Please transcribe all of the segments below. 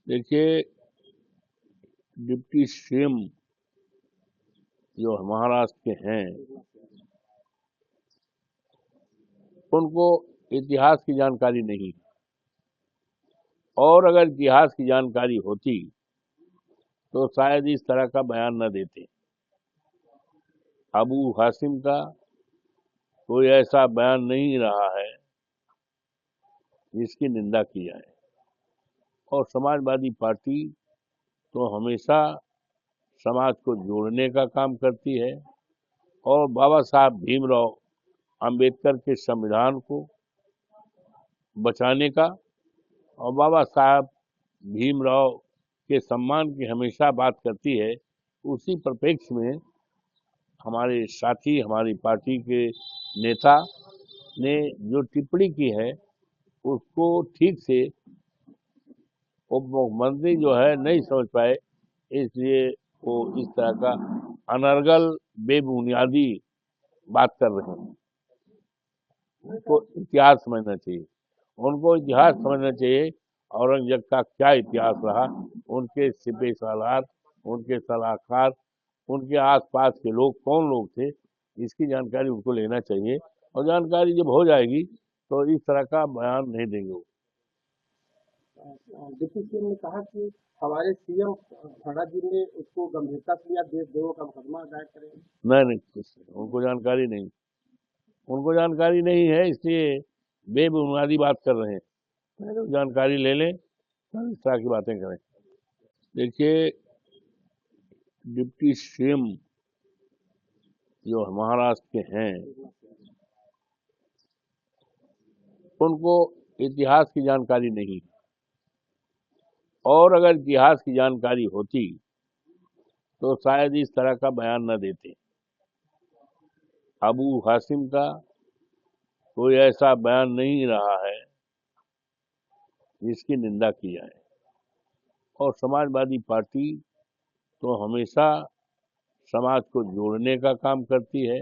देखिए, deputy CM जो महाराष्ट्र के हैं, उनको इतिहास की जानकारी नहीं। और अगर इतिहास की जानकारी होती तो शायद इस तरह का बयान न देते। अबू हासिम का कोई ऐसा बयान नहीं रहा है जिसकी निंदा की जाए। और समाजवादी पार्टी तो हमेशा समाज को जोड़ने का काम करती है और बाबा साहब भीमराव अंबेडकर के संविधान को बचाने का और बाबा साहब भीमराव के सम्मान की हमेशा बात करती है। उसी परिप्रेक्ष्य में हमारे साथी, हमारी पार्टी के नेता ने जो टिप्पणी की है उसको ठीक से उप मुख्यमंत्री जो है नहीं समझ पाए, इसलिए वो इस तरह का अनर्गल बेबुनियादी बात कर रहे हैं। उनको इतिहास समझना चाहिए। उनको इतिहास समझना चाहिए। औरंगजेब का क्या इतिहास रहा, उनके सिपह सालार, उनके सलाहकार, उनके आसपास के लोग कौन लोग थे, इसकी जानकारी उनको लेना चाहिए। और जानकारी जब हो जाएगी तो इस तरह का बयान नहीं देंगे वो। डिप्टी सीएम ने कहा कि हमारे सीएम खड़ा जी ने उसको गंभीरता से लिया, देशद्रोह का मुकदमा दायर करेंगे। नहीं नहीं, कुछ नहीं, उनको जानकारी नहीं। उनको जानकारी नहीं है, इसलिए बेबुनियादी बात कर रहे हैं। पहले वो जानकारी ले लें तब इस तरह की बातें करें। देखिए, डिप्टी सीएम जो महाराष्ट्र के हैं, उनको इतिहास की जानकारी नहीं। और अगर इतिहास की जानकारी होती तो शायद इस तरह का बयान न देते। अबू हासिम का कोई ऐसा बयान नहीं रहा है जिसकी निंदा की जाए। और समाजवादी पार्टी तो हमेशा समाज को जोड़ने का काम करती है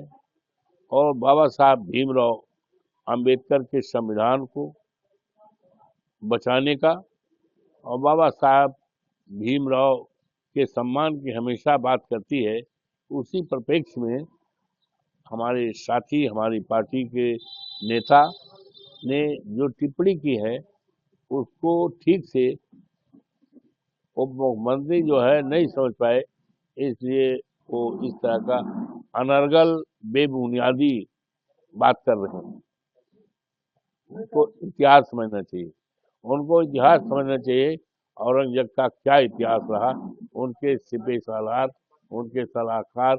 और बाबा साहब भीमराव अंबेडकर के संविधान को बचाने का और बाबा साहब भीमराव के सम्मान की हमेशा बात करती है। उसी परिप्रेक्ष्य में हमारे साथी, हमारी पार्टी के नेता ने जो टिप्पणी की है उसको ठीक से उप मुख्यमंत्री जो है नहीं समझ पाए, इसलिए वो इस तरह का अनर्गल बेबुनियादी बात कर रहे हैं। उनको इतिहास समझना चाहिए। उनको इतिहास समझना चाहिए। औरंगजेब का क्या इतिहास रहा, उनके सिपह सालार, उनके सलाहकार,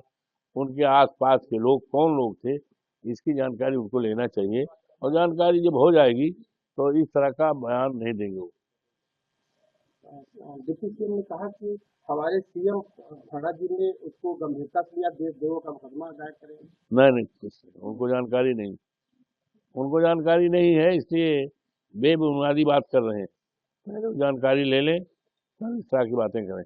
उनके आसपास के लोग कौन लोग थे, इसकी जानकारी उनको लेना चाहिए। और जानकारी जब हो जाएगी तो इस तरह का बयान नहीं देंगे वो। डिप्टी सीएम ने कहा कि हमारे सीएम खड़ा जी ने उसको गंभीरता से लिया, देशद्रोह का मुकदमा दायर करेंगे। नहीं नहीं, कुछ नहीं, उनको जानकारी नहीं। उनको जानकारी नहीं है, इसलिए बेबुनियादी बात कर रहे हैं। पहले वो जानकारी ले लें तब इस तरह की बातें करें।